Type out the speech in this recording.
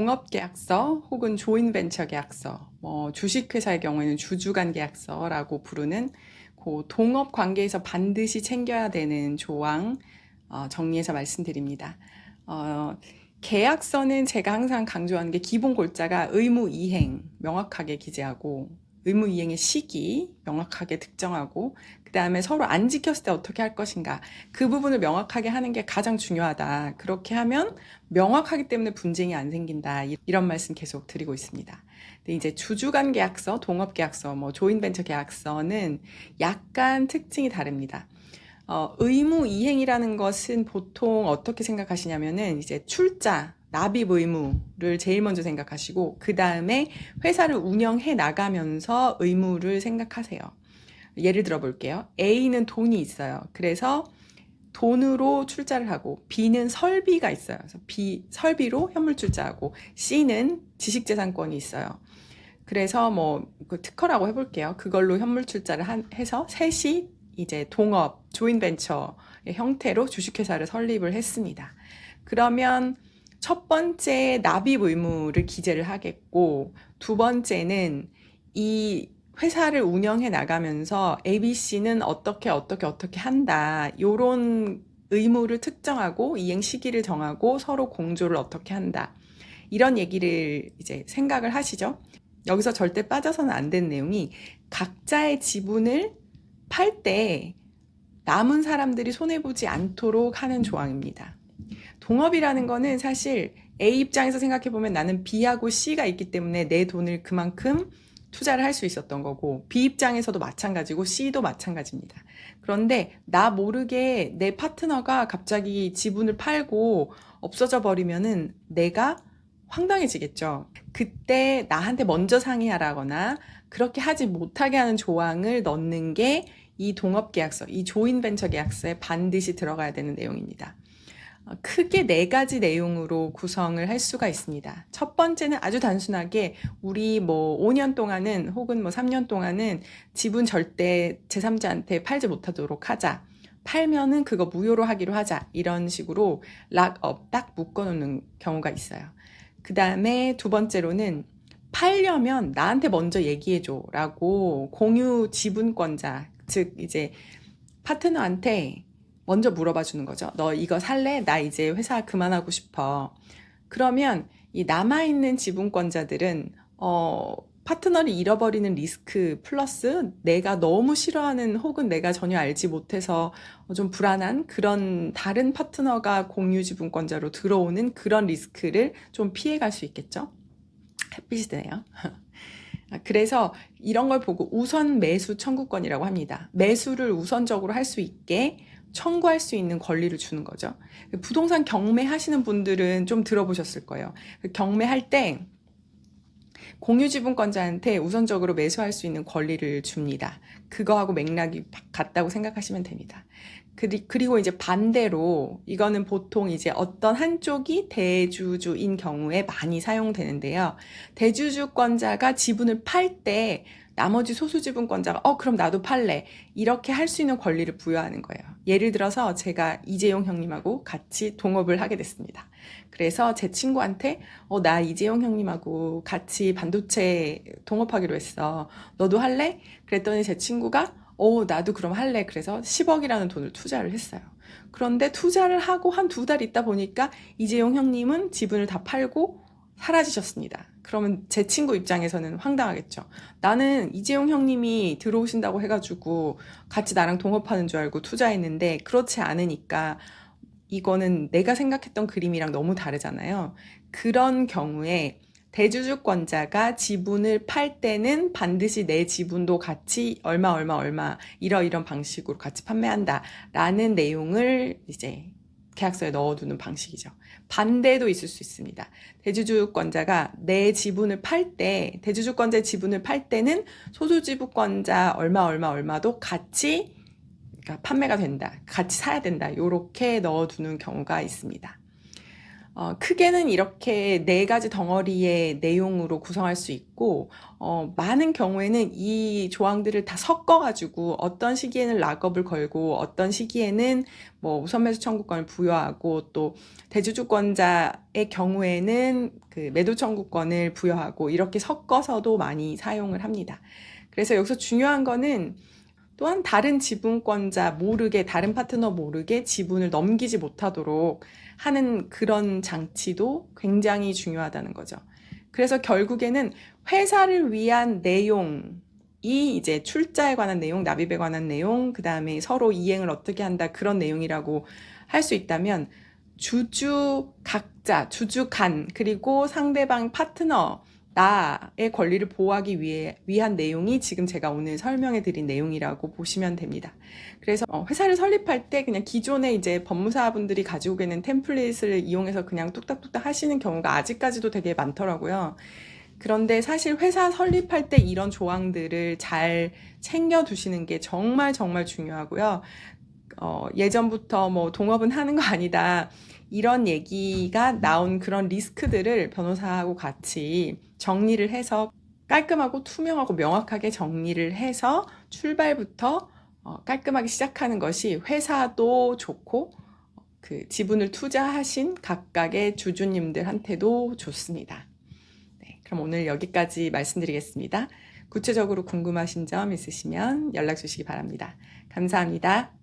동업계약서 혹은 조인벤처 계약서, 주식회사의 경우에는 주주간 계약서라고 부르는 그 동업 관계에서 반드시 챙겨야 되는 조항 정리해서 말씀드립니다. 계약서는 제가 항상 강조하는 게 기본 골자가 의무 이행 명확하게 기재하고 의무 이행의 시기 명확하게 특정하고 그 다음에 서로 안 지켰을 때 어떻게 할 것인가 그 부분을 명확하게 하는 게 가장 중요하다. 그렇게 하면 명확하기 때문에 분쟁이 안 생긴다. 이런 말씀 계속 드리고 있습니다. 근데 이제 주주간 계약서, 동업계약서, 조인벤처 계약서는 약간 특징이 다릅니다. 의무 이행이라는 것은 보통 어떻게 생각하시냐면은 이제 출자, 납입 의무를 제일 먼저 생각하시고 그 다음에 회사를 운영해 나가면서 의무를 생각하세요. 예를 들어 볼게요. A는 돈이 있어요. 그래서 돈으로 출자를 하고 B는 설비가 있어요. 그래서 설비로 현물 출자하고 C는 지식재산권이 있어요. 그래서 특허라고 해볼게요. 그걸로 현물 출자를 해서 셋이 이제 동업, 조인벤처의 형태로 주식회사를 설립을 했습니다. 그러면 첫 번째 납입 의무를 기재를 하겠고 두 번째는 이 회사를 운영해 나가면서 ABC는 어떻게 한다. 요런 의무를 특정하고 이행 시기를 정하고 서로 공조를 어떻게 한다. 이런 얘기를 이제 생각을 하시죠. 여기서 절대 빠져서는 안 되는 내용이 각자의 지분을 팔 때 남은 사람들이 손해보지 않도록 하는 조항입니다. 동업이라는 거는 사실 A 입장에서 생각해보면 나는 B하고 C가 있기 때문에 내 돈을 그만큼 투자를 할 수 있었던 거고 B 입장에서도 마찬가지고 C도 마찬가지입니다. 그런데 나 모르게 내 파트너가 갑자기 지분을 팔고 없어져 버리면은 내가 황당해지겠죠. 그때 나한테 먼저 상의하라거나 그렇게 하지 못하게 하는 조항을 넣는 게 이 동업계약서, 이 조인벤처 계약서에 반드시 들어가야 되는 내용입니다. 크게 4가지 내용으로 구성을 할 수가 있습니다. 첫 번째는 아주 단순하게 우리 5년 동안은 혹은 3년 동안은 지분 절대 제3자한테 팔지 못하도록 하자. 팔면은 그거 무효로 하기로 하자. 이런 식으로 락업 딱 묶어놓는 경우가 있어요. 그 다음에 두 번째로는 팔려면 나한테 먼저 얘기해줘 라고 공유 지분권자, 즉 이제 파트너한테 먼저 물어봐 주는 거죠. 너 이거 살래? 나 이제 회사 그만하고 싶어. 그러면 이 남아있는 지분권자들은 파트너를 잃어버리는 리스크 플러스 내가 너무 싫어하는 혹은 내가 전혀 알지 못해서 좀 불안한 그런 다른 파트너가 공유 지분권자로 들어오는 그런 리스크를 좀 피해갈 수 있겠죠. 햇빛이 드네요. 그래서 이런 걸 보고 우선 매수 청구권이라고 합니다. 매수를 우선적으로 할 수 있게 청구할 수 있는 권리를 주는 거죠. 부동산 경매하시는 분들은 좀 들어보셨을 거예요. 경매할 때 공유지분권자한테 우선적으로 매수할 수 있는 권리를 줍니다. 그거하고 맥락이 같다고 생각하시면 됩니다. 그리고 이제 반대로 이거는 보통 이제 어떤 한쪽이 대주주인 경우에 많이 사용되는데요. 대주주권자가 지분을 팔 때 나머지 소수지분권자가 그럼 나도 팔래 이렇게 할 수 있는 권리를 부여하는 거예요. 예를 들어서 제가 이재용 형님하고 같이 동업을 하게 됐습니다. 그래서 제 친구한테 나 이재용 형님하고 같이 반도체 동업하기로 했어. 너도 할래? 그랬더니 제 친구가 나도 그럼 할래. 그래서 10억이라는 돈을 투자를 했어요. 그런데 투자를 하고 한 2달 있다 보니까 이재용 형님은 지분을 다 팔고 사라지셨습니다. 그러면 제 친구 입장에서는 황당하겠죠. 나는 이재용 형님이 들어오신다고 해가지고 같이 나랑 동업하는 줄 알고 투자했는데 그렇지 않으니까 이거는 내가 생각했던 그림이랑 너무 다르잖아요. 그런 경우에 대주주권자가 지분을 팔 때는 반드시 내 지분도 같이 얼마 이런 방식으로 같이 판매한다 라는 내용을 이제 계약서에 넣어두는 방식이죠. 반대도 있을 수 있습니다. 대주주권자가 내 지분을 팔 때, 대주주권자의 지분을 팔 때는 소수지분권자 얼마도 같이 판매가 된다. 같이 사야 된다. 이렇게 넣어두는 경우가 있습니다. 크게는 이렇게 네 가지 덩어리의 내용으로 구성할 수 있고, 많은 경우에는 이 조항들을 다 섞어가지고 어떤 시기에는 락업을 걸고 어떤 시기에는 뭐 우선 매수 청구권을 부여하고 또 대주주권자의 경우에는 그 매도 청구권을 부여하고 이렇게 섞어서도 많이 사용을 합니다. 그래서 여기서 중요한 거는 또한 다른 지분권자 모르게, 다른 파트너 모르게 지분을 넘기지 못하도록 하는 그런 장치도 굉장히 중요하다는 거죠. 그래서 결국에는 회사를 위한 내용이 이제 출자에 관한 내용, 납입에 관한 내용, 그 다음에 서로 이행을 어떻게 한다, 그런 내용이라고 할 수 있다면 주주 각자, 주주 간, 그리고 상대방 파트너, 나의 권리를 보호하기 위한 내용이 지금 제가 오늘 설명해 드린 내용이라고 보시면 됩니다. 그래서 회사를 설립할 때 그냥 기존에 이제 법무사분들이 가지고 계는 템플릿을 이용해서 그냥 뚝딱뚝딱 하시는 경우가 아직까지도 되게 많더라고요. 그런데 사실 회사 설립할 때 이런 조항들을 잘 챙겨 두시는 게 정말 정말 중요하고요. 예전부터 뭐 동업은 하는 거 아니다. 이런 얘기가 나온 그런 리스크들을 변호사하고 같이 정리를 해서 깔끔하고 투명하고 명확하게 정리를 해서 출발부터 깔끔하게 시작하는 것이 회사도 좋고 그 지분을 투자하신 각각의 주주님들한테도 좋습니다. 네, 그럼 오늘 여기까지 말씀드리겠습니다. 구체적으로 궁금하신 점 있으시면 연락 주시기 바랍니다. 감사합니다.